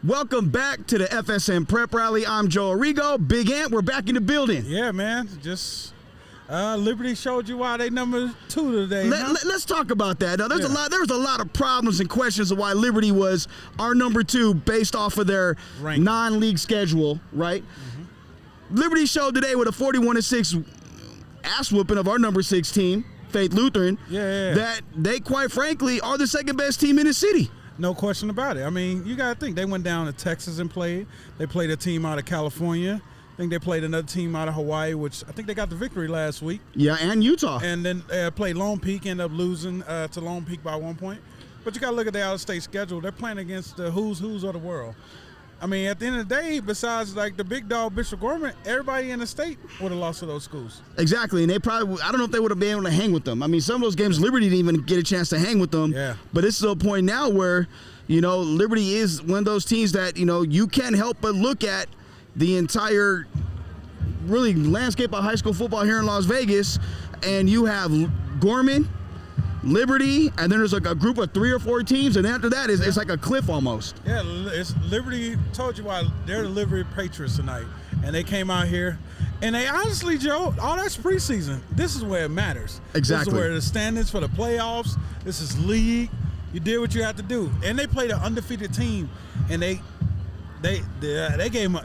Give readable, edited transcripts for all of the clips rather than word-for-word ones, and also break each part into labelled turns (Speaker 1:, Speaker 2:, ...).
Speaker 1: Welcome back to the FSM Prep Rally. I'm Joe Arrigo. Big Ant, we're back in the building.
Speaker 2: Yeah, man. Just Liberty showed you why they number 2 today.
Speaker 1: Let's talk about that. Now, there's a lot of problems and questions of why Liberty was our number 2 based off of their non-league schedule, right? Mm-hmm. Liberty showed today with a 41-6 ass whooping of our number 6 team, Faith Lutheran, that they quite frankly are the second best team in the city.
Speaker 2: No question about it. I mean, you got to think. They went down to Texas and played. They played a team out of California. I think they played another team out of Hawaii, which I think they got the victory last week.
Speaker 1: Yeah, and Utah.
Speaker 2: And then played Lone Peak, ended up losing to Lone Peak by 1 point. But you got to look at the out-of-state schedule. They're playing against the who's of the world. I mean, at the end of the day, besides like the big dog Bishop Gorman, everybody in the state would have lost to those schools.
Speaker 1: Exactly, and they probably, I don't know if they would have been able to hang with them. I mean, some of those games, Liberty didn't even get a chance to hang with them.
Speaker 2: Yeah.
Speaker 1: But it's to a point now where, you know, Liberty is one of those teams that, you know, you can't help but look at the entire really landscape of high school football here in Las Vegas, and you have Gorman, Liberty, and then there's like a group of 3 or 4 teams, and after that it's like a cliff almost.
Speaker 2: Yeah, it's Liberty. Told you why they're the Liberty Patriots tonight, and they came out here, and they honestly, Joe, all that's preseason. This is where it matters.
Speaker 1: Exactly.
Speaker 2: This is where the standings for the playoffs. This is league. You did what you had to do, and they played an undefeated team, and they gave them.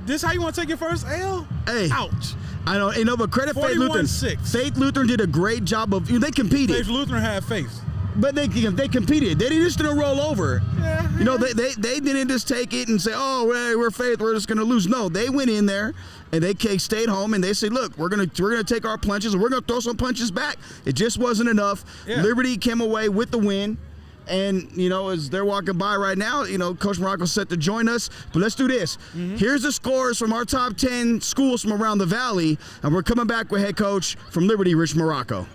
Speaker 2: This how you want to take your first L?
Speaker 1: Hey,
Speaker 2: ouch.
Speaker 1: I know, but credit Faith Lutheran.
Speaker 2: 41-6.
Speaker 1: Faith Lutheran did a great job of. They competed.
Speaker 2: Faith Lutheran had faith,
Speaker 1: but they competed. They just didn't roll over.
Speaker 2: Yeah.
Speaker 1: You know, they didn't just take it and say, "Oh, we're Faith, we're just gonna lose." No, they went in there and they stayed home and they said, "Look, we're gonna take our punches and we're gonna throw some punches back." It just wasn't enough.
Speaker 2: Yeah.
Speaker 1: Liberty came away with the win. And, you know, as they're walking by right now, you know, Coach Maroco's set to join us. But let's do this. Mm-hmm. Here's the scores from our top 10 schools from around the Valley. And we're coming back with head coach from Liberty, Rich Maroco.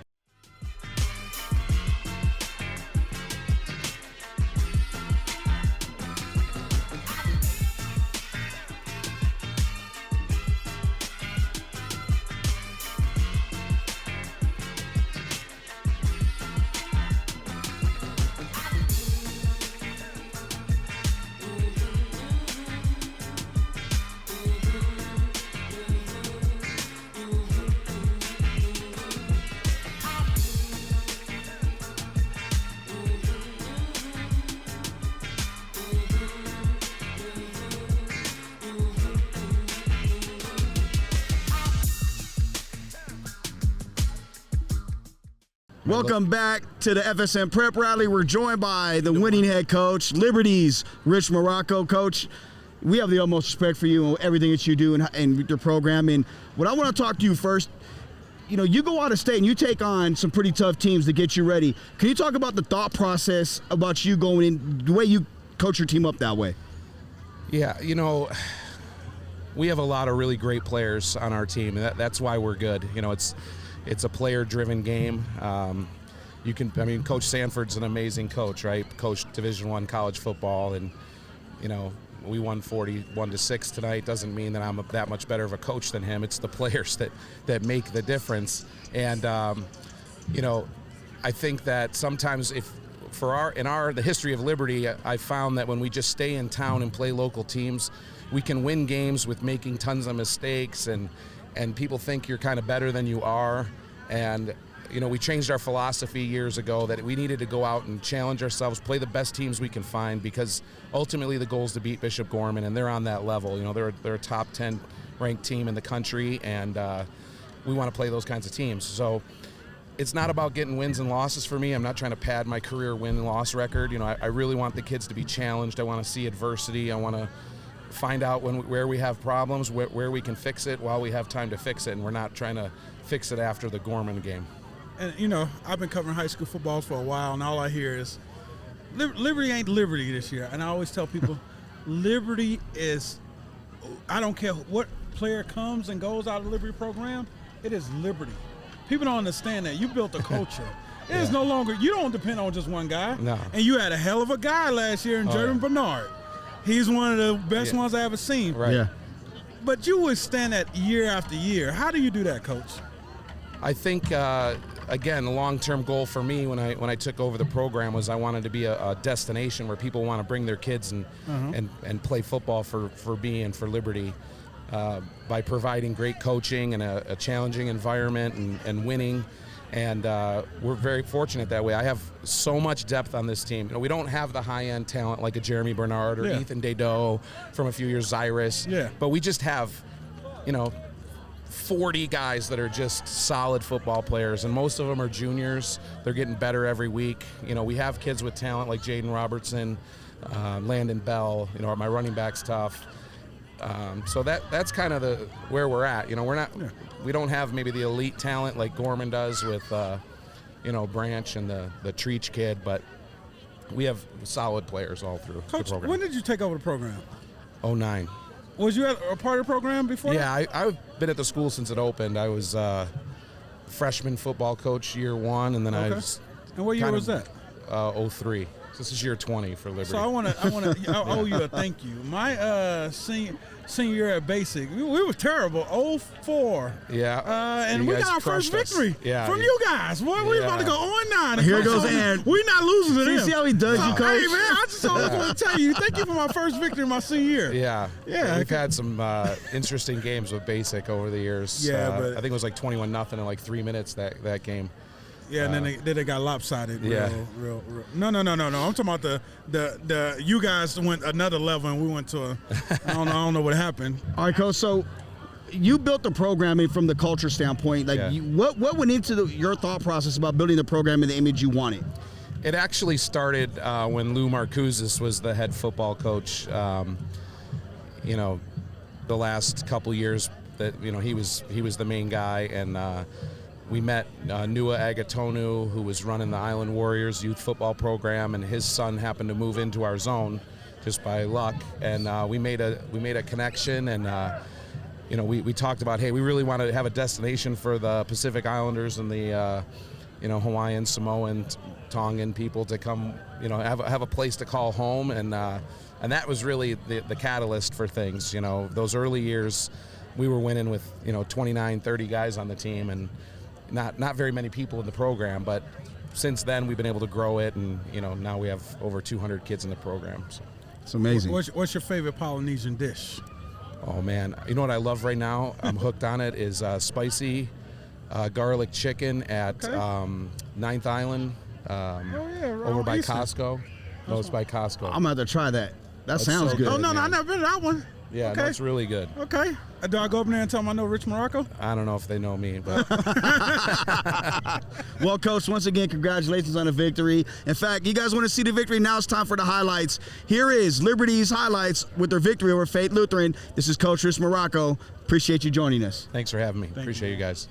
Speaker 1: Welcome back to the FSM Prep Rally. We're joined by the winning head coach, Liberty's Rich Maroco. Coach, we have the utmost respect for you and everything that you do and your program. And what I want to talk to you first, you know, you go out of state and you take on some pretty tough teams to get you ready. Can you talk about the thought process about you going in, the way you coach your team up that way?
Speaker 3: Yeah, you know, we have a lot of really great players on our team, and that's why we're good. You know, it's a player-driven game. Coach Sanford's an amazing coach, right? Coached Division I college football, and you know, we won 41-6 tonight. Doesn't mean that I'm that much better of a coach than him. It's the players that make the difference. And you know, I think that sometimes the history of Liberty, I found that when we just stay in town and play local teams, we can win games with making tons of mistakes and people think you're kind of better than you are. And, you know, we changed our philosophy years ago that we needed to go out and challenge ourselves, play the best teams we can find, because ultimately the goal is to beat Bishop Gorman, and they're on that level. You know, they're a top 10 ranked team in the country, and we want to play those kinds of teams. So it's not about getting wins and losses for me. I'm not trying to pad my career win-loss record. You know, I really want the kids to be challenged. I want to see adversity. I want to find out where we have problems, where we can fix it while we have time to fix it, and we're not trying to fix it after the Gorman game.
Speaker 2: And, you know, I've been covering high school football for a while, and all I hear is Liberty ain't Liberty this year. And I always tell people, Liberty is, I don't care what player comes and goes out of the Liberty program, it is Liberty. People don't understand that. You built a culture. It is no longer, you don't depend on just one guy.
Speaker 3: No.
Speaker 2: And you had a hell of a guy last year in Jordan Bernard. He's one of the best ones I ever seen.
Speaker 3: Right.
Speaker 1: Yeah.
Speaker 2: But you withstand that year after year. How do you do that, Coach?
Speaker 3: I think again, the long-term goal for me when I took over the program was I wanted to be a destination where people want to bring their kids and play football for me and for Liberty by providing great coaching and a challenging environment and winning. And we're very fortunate that way. I have so much depth on this team. You know, we don't have the high-end talent like a Jeremy Bernard or Ethan Dedeaux from a few years, Zyrus.
Speaker 2: Yeah.
Speaker 3: But we just have, 40 guys that are just solid football players, and most of them are juniors. They're getting better every week. We have kids with talent like Jayden Robertson, Landon Bell. My running back's tough. So that's kind of where we're at. We don't have maybe the elite talent like Gorman does with Branch and the Treach kid, but we have solid players all through
Speaker 2: Coach,
Speaker 3: the program.
Speaker 2: when did you take over the program?
Speaker 3: 2009.
Speaker 2: Was you a part of the program before?
Speaker 3: Yeah, I've been at the school since it opened. I was freshman football coach year 1, and then I was.
Speaker 2: And what year was that?
Speaker 3: 03. So this is year 20 for Liberty.
Speaker 2: So I owe you a thank you. My senior year at Basic, we were terrible. 04.
Speaker 3: Yeah.
Speaker 2: And
Speaker 3: You
Speaker 2: we
Speaker 3: guys
Speaker 2: got our first
Speaker 3: crushed us.
Speaker 2: victory
Speaker 3: Yeah.
Speaker 2: from you guys. Boy, we about to go 0-9.
Speaker 1: Here goes Ann.
Speaker 2: We're not losing to them.
Speaker 1: See how he does you, Coach?
Speaker 2: Hey, man, I just always want to tell you, thank you for my first victory in my senior year.
Speaker 3: Yeah.
Speaker 2: Yeah.
Speaker 3: We've had some interesting games with Basic over the years.
Speaker 2: Yeah, but
Speaker 3: I think it was like 21-0 in like 3 minutes that game.
Speaker 2: Yeah, and then they got lopsided.
Speaker 3: Yeah.
Speaker 2: Real. No. I'm talking about the you guys went another level and we went to I don't know what happened.
Speaker 1: All right, Coach. So you built the programming from the culture standpoint. Like, what went into your thought process about building the program in the image you wanted?
Speaker 3: It actually started when Lou Marcouzis was the head football coach. The last couple years that he was the main guy, and we met Nua Agatonu, who was running the Island Warriors youth football program, and his son happened to move into our zone just by luck, and we made a connection, and we talked about, hey, we really want to have a destination for the Pacific Islanders and the Hawaiian, Samoan, Tongan people to come, have a place to call home, and that was really the catalyst for things. Those early years, we were winning with 29, 30 guys on the team, and not very many people in the program, but since then we've been able to grow it, and now we have over 200 kids in the program. So.
Speaker 1: It's amazing.
Speaker 2: What's your favorite Polynesian dish?
Speaker 3: Oh man, you know what I love right now? I'm hooked on it. Is spicy garlic chicken at 9th Island over by
Speaker 2: Eastern.
Speaker 3: Costco. No, it's by Costco.
Speaker 1: I'm going to try that. That sounds
Speaker 3: so
Speaker 1: good.
Speaker 2: Oh no,
Speaker 3: man.
Speaker 2: I've never been to that one.
Speaker 3: Yeah,
Speaker 2: Okay.
Speaker 3: that's really good.
Speaker 2: Okay. Do I go over there and tell them I know Rich Maroco?
Speaker 3: I don't know if they know me, but
Speaker 1: Well, Coach, once again, congratulations on the victory. In fact, you guys want to see the victory? Now it's time for the highlights. Here is Liberty's highlights with their victory over Faith Lutheran. This is Coach Rich Maroco. Appreciate you joining us.
Speaker 3: thanks for having me. Appreciate you guys.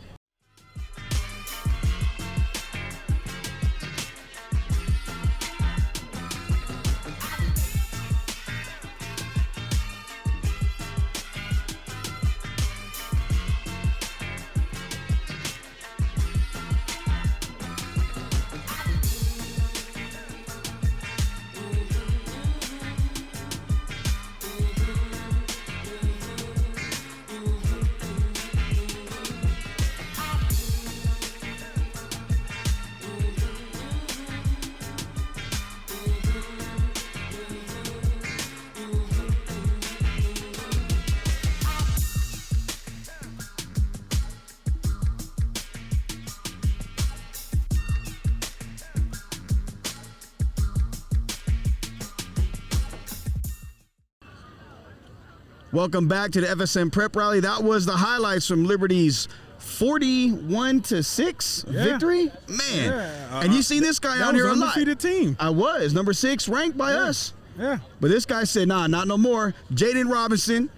Speaker 1: Welcome back to the FSM Prep Rally. That was the highlights from Liberty's 41-6 victory. Man, and you see this guy out here a lot.
Speaker 2: Undefeated team.
Speaker 1: I was number 6 ranked by us.
Speaker 2: Yeah.
Speaker 1: But this guy said, nah, not no more. Jayden Robertson.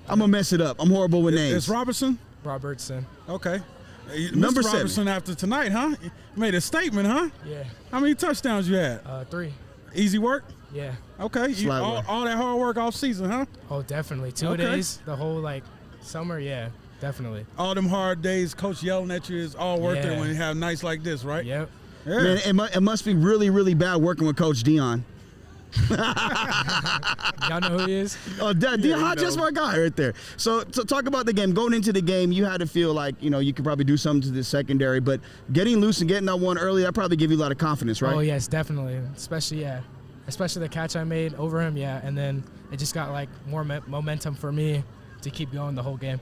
Speaker 1: I'm going to mess it up. I'm horrible with names.
Speaker 2: It's Robertson?
Speaker 4: Robertson.
Speaker 2: Okay.
Speaker 1: Number
Speaker 2: Mr.
Speaker 1: 7.
Speaker 2: Robertson after tonight, huh? You made a statement, huh?
Speaker 4: Yeah.
Speaker 2: How many touchdowns you had?
Speaker 4: 3.
Speaker 2: Easy work?
Speaker 4: Yeah.
Speaker 2: Okay. All that hard work off season, huh?
Speaker 4: Oh, definitely. 2 days, the whole summer. Yeah, definitely.
Speaker 2: All them hard days, coach yelling at you is all worth it when you have nights like this, right?
Speaker 4: Yep.
Speaker 2: Yeah.
Speaker 1: Man, it must be really, really bad working with Coach Dion.
Speaker 4: Y'all know who he is?
Speaker 1: Oh, just my guy right there. So talk about the game. Going into the game, you had to feel like, you could probably do something to the secondary, but getting loose and getting that one early, that probably give you a lot of confidence, right?
Speaker 4: Oh, yes, definitely. Especially the catch I made over him, and then it just got, like, more momentum for me to keep going the whole game.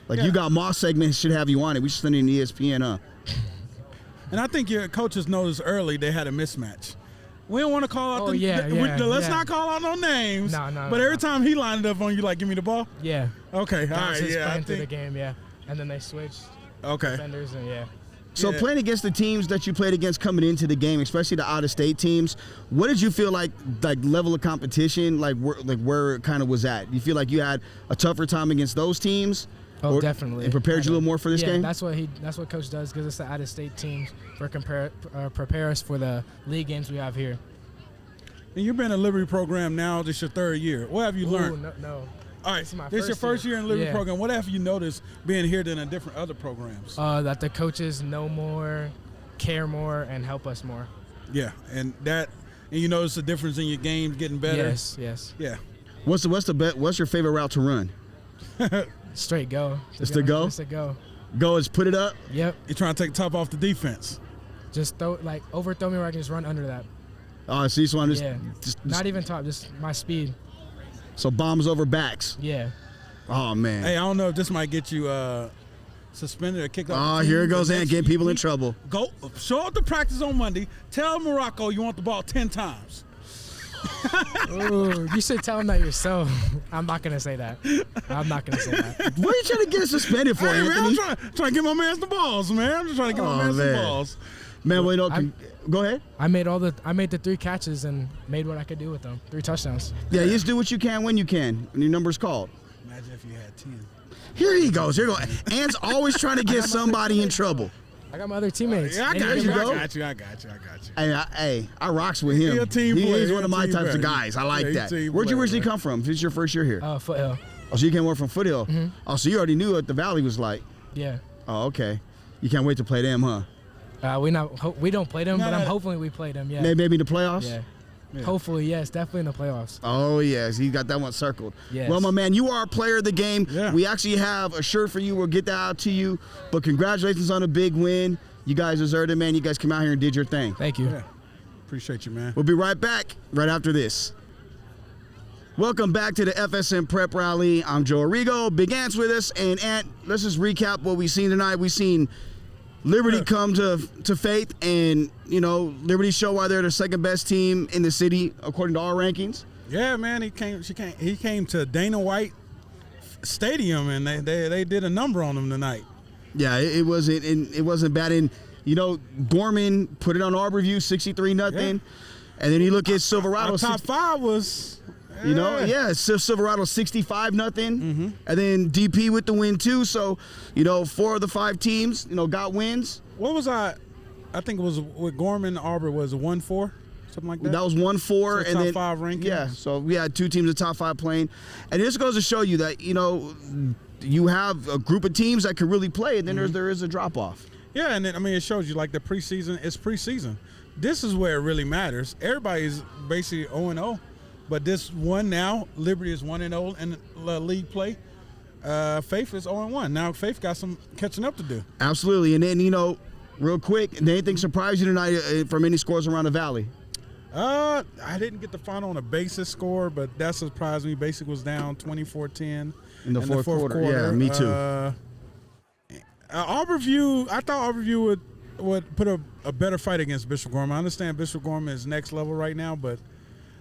Speaker 1: Like, you got Moss segment should have you on it. We should send it in ESPN, huh?
Speaker 2: And I think your coaches noticed early they had a mismatch. We don't want to call out let's not call out no names.
Speaker 4: No.
Speaker 2: But every time he lined up on you, like, give me the ball?
Speaker 4: Yeah.
Speaker 2: Okay, all right,
Speaker 4: playing through the game, And then they switched defenders, and
Speaker 1: So playing against the teams that you played against coming into the game, especially the out-of-state teams, what did you feel like level of competition, where it kind of was at? You feel like you had a tougher time against those teams?
Speaker 4: Oh, definitely.
Speaker 1: It prepared you a little more for this game?
Speaker 4: That's what Coach does, gives us the out-of-state teams for prepare us for the league games we have here.
Speaker 2: And you've been in a Liberty program now. This is your third year. What have you learned?
Speaker 4: No.
Speaker 2: All right, this is your first year in the Liberty program. What have you noticed being here than in different other programs?
Speaker 4: That the coaches know more, care more, and help us more.
Speaker 2: Yeah, and you notice the difference in your game getting better.
Speaker 4: Yes.
Speaker 2: Yeah.
Speaker 1: What's your favorite route to run?
Speaker 4: Straight go.
Speaker 1: Just to go?
Speaker 4: Just to go.
Speaker 1: Go is put it up?
Speaker 4: Yep.
Speaker 2: You're trying to take the top off the defense.
Speaker 4: Just overthrow me where I can just run under that.
Speaker 1: Oh, so you just want to just
Speaker 4: not even top, just my speed.
Speaker 1: So bombs over backs.
Speaker 4: Yeah.
Speaker 1: Oh, man.
Speaker 2: Hey, I don't know if this might get you suspended or kicked off.
Speaker 1: Oh, here it goes, Antt, getting people in trouble.
Speaker 2: Go show up to practice on Monday. Tell Maroco you want the ball 10 times.
Speaker 4: Ooh, you should tell him that yourself. I'm not gonna say that. I'm not gonna say that.
Speaker 1: What are you trying to get suspended for,
Speaker 2: Hey, man,
Speaker 1: Anthony?
Speaker 2: I'm trying to get my man some balls, man. I'm just trying to get my man some balls.
Speaker 1: Man, well, go ahead.
Speaker 4: I made the 3 catches and made what I could do with them. 3 touchdowns.
Speaker 1: Yeah, you just do what you can when you can. When your number's called.
Speaker 2: Imagine if you had 10.
Speaker 1: Here he goes. Ant's always trying to get somebody in trouble.
Speaker 4: I got my other teammates.
Speaker 2: Yeah, I got you.
Speaker 1: Hey, I rocks with him.
Speaker 2: He a team player.
Speaker 1: He's one of my
Speaker 2: Team
Speaker 1: types
Speaker 2: player.
Speaker 1: of guys. I like that.
Speaker 2: team
Speaker 1: Where'd you
Speaker 2: player,
Speaker 1: originally
Speaker 2: man.
Speaker 1: come from? This is your first year here.
Speaker 4: Foothill.
Speaker 1: Oh, so you came over from Foothill.
Speaker 4: Mm-hmm.
Speaker 1: Oh, so you already knew what the Valley was like.
Speaker 4: Yeah.
Speaker 1: Oh, okay. You can't wait to play them, huh?
Speaker 4: We don't play them, but I'm hoping we play them. Yeah.
Speaker 1: Maybe in the playoffs.
Speaker 4: Yeah. Hopefully, yes, definitely in the playoffs.
Speaker 1: Oh, yes. He got that one circled.
Speaker 4: Yes.
Speaker 1: Well, my man, you are a player of the game.
Speaker 2: Yeah.
Speaker 1: We actually have a shirt for you. We'll get that out to you. But congratulations on a big win. You guys deserved it, man. You guys came out here and did your thing.
Speaker 4: Thank you.
Speaker 2: Yeah. Appreciate you, man.
Speaker 1: We'll be right back right after this. Welcome back to the FSM Prep Rally. I'm Joe Arrigo. Big Ant's with us. And Antt, let's just recap what we've seen tonight. We've seen Liberty come to Faith, and Liberty show why they're the second best team in the city according to our rankings.
Speaker 2: Yeah, man. He came to Dana White Stadium, and they did a number on him tonight.
Speaker 1: Yeah, it wasn't bad. And Gorman put it on ARBOR 63-0, and then you look at Silverado.
Speaker 2: Our top 5 was.
Speaker 1: Silverado 65-0, and then DP with the win too. So, 4 of the 5 teams, got wins.
Speaker 2: What was I think it was with Gorman ARBOR was a 1-4, something like that.
Speaker 1: That was 1-4,
Speaker 2: so
Speaker 1: and
Speaker 2: top
Speaker 1: then
Speaker 2: 5 rankings.
Speaker 1: Yeah, so we had 2 teams in top 5 playing, and this goes to show you that you have a group of teams that can really play, and then there is a drop off.
Speaker 2: Yeah, and then, it shows you like the preseason. It's preseason. This is where it really matters. Everybody's basically 0-0. But this one now, Liberty is 1-0 in the league play. Faith is 0-1. Now Faith got some catching up to do.
Speaker 1: Absolutely. And then, real quick, did anything surprise you tonight from any scores around the Valley?
Speaker 2: I didn't get the final on a basis score, but that surprised me. Basic was down 24-10
Speaker 1: in the fourth quarter. Yeah, me too.
Speaker 2: ARBOR, I thought ARBOR would put a better fight against Bishop Gorman. I understand Bishop Gorman is next level right now, but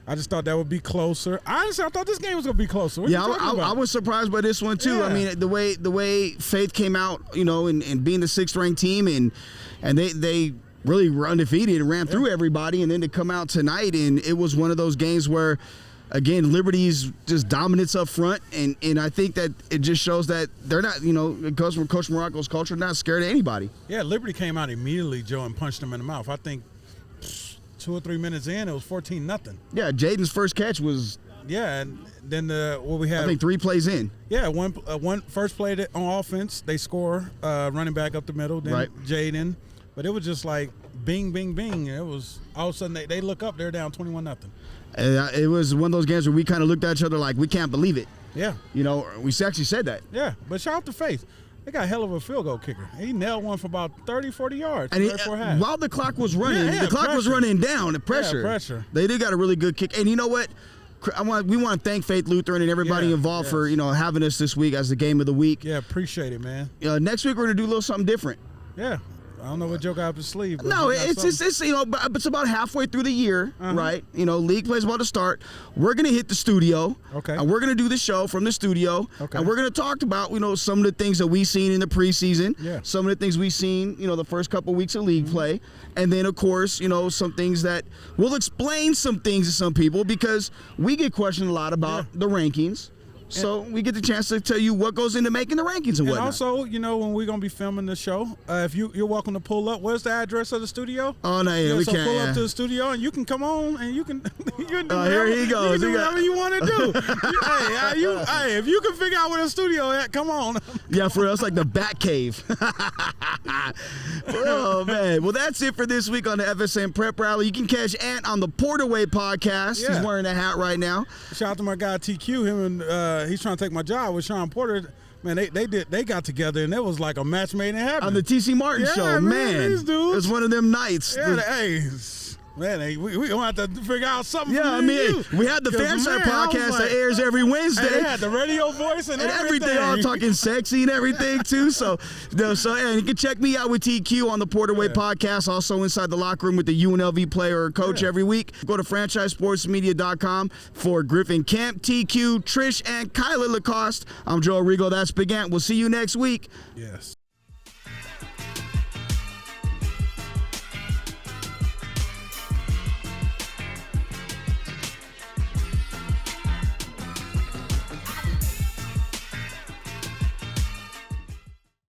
Speaker 2: I just thought that would be closer. Honestly, I thought this game was going to be closer. What are you talking about?
Speaker 1: I was surprised by this one too.
Speaker 2: Yeah.
Speaker 1: I mean, the way Faith came out, and being the 6th ranked team, and they really were undefeated and ran through everybody, and then to come out tonight, and it was one of those games where, again, Liberty's just dominance up front, and I think that it just shows that they're not, it goes from Coach Maroco's culture, not scared of anybody.
Speaker 2: Yeah, Liberty came out immediately, Joe, and punched them in the mouth. I think 2 or 3 minutes in, it was 14-0.
Speaker 1: Yeah, Jayden's first catch was.
Speaker 2: Yeah, and then what we had.
Speaker 1: I think 3 plays in.
Speaker 2: Yeah, one first play on offense, they score running back up the middle, then
Speaker 1: right.
Speaker 2: Jayden. But it was just like bing, bing, bing. It was all of a sudden they look up, they're down 21-0.
Speaker 1: And it was one of those games where we kind of looked at each other like, we can't believe it.
Speaker 2: Yeah.
Speaker 1: You know, we actually said that.
Speaker 2: Yeah, but shout out to Faith. They got a hell of a field goal kicker. He nailed one for about 30, 40 yards.
Speaker 1: And
Speaker 2: While
Speaker 1: the clock was running,
Speaker 2: the
Speaker 1: clock was running down, the pressure.
Speaker 2: Yeah, pressure.
Speaker 1: They did got a really good kick. And you know what? We want to thank Faith Lutheran and everybody involved for, having us this week as the game of the week.
Speaker 2: Yeah, appreciate it, man.
Speaker 1: Next week we're going to do a little something different.
Speaker 2: Yeah. I don't know what Joe got up his sleeve. But
Speaker 1: no, it's it's about halfway through the year, right? League play's about to start. We're gonna hit the studio,
Speaker 2: okay,
Speaker 1: and we're gonna do the show from the studio,
Speaker 2: okay,
Speaker 1: and we're gonna talk about some of the things that we've seen in the preseason, some of the things we've seen, the first couple weeks of league play, and then of course, some things that we'll explain some things to some people because we get questioned a lot about the rankings. So we get the chance to tell you what goes into making the rankings and whatnot.
Speaker 2: And also, when we're going to be filming the show, if you're welcome to pull up. Where's the address of the studio?
Speaker 1: Oh, no, we can't.
Speaker 2: So pull up to the studio, and you can come on, and you can do
Speaker 1: here he goes.
Speaker 2: You can do whatever you want to do. Hey, if you can figure out where the studio at, come on.
Speaker 1: Yeah, for us, like the Bat Cave. Oh, man. Well, that's it for this week on the FSM Prep Rally. You can catch Ant on the Porterway podcast.
Speaker 2: Yeah.
Speaker 1: He's wearing a hat right now.
Speaker 2: Shout out to my guy, TQ. Him and he's trying to take my job with Sean Porter. Man, they got together, and it was like a match made in heaven.
Speaker 1: On the TC Martin show, man.
Speaker 2: These dudes.
Speaker 1: It was one of them nights.
Speaker 2: Yeah, man, we going to have to figure out something.
Speaker 1: Yeah, we had the Fanside podcast that airs every Wednesday.
Speaker 2: They had the radio voice and everything.
Speaker 1: All talking sexy and everything, too. So and you can check me out with TQ on the Porterway podcast, also inside the locker room with the UNLV player or coach every week. Go to franchisesportsmedia.com for Griffin Camp, TQ, Trish, and Kyla Lacoste. I'm Joe Arrigo. That's Big Ant. We'll see you next week.
Speaker 2: Yes.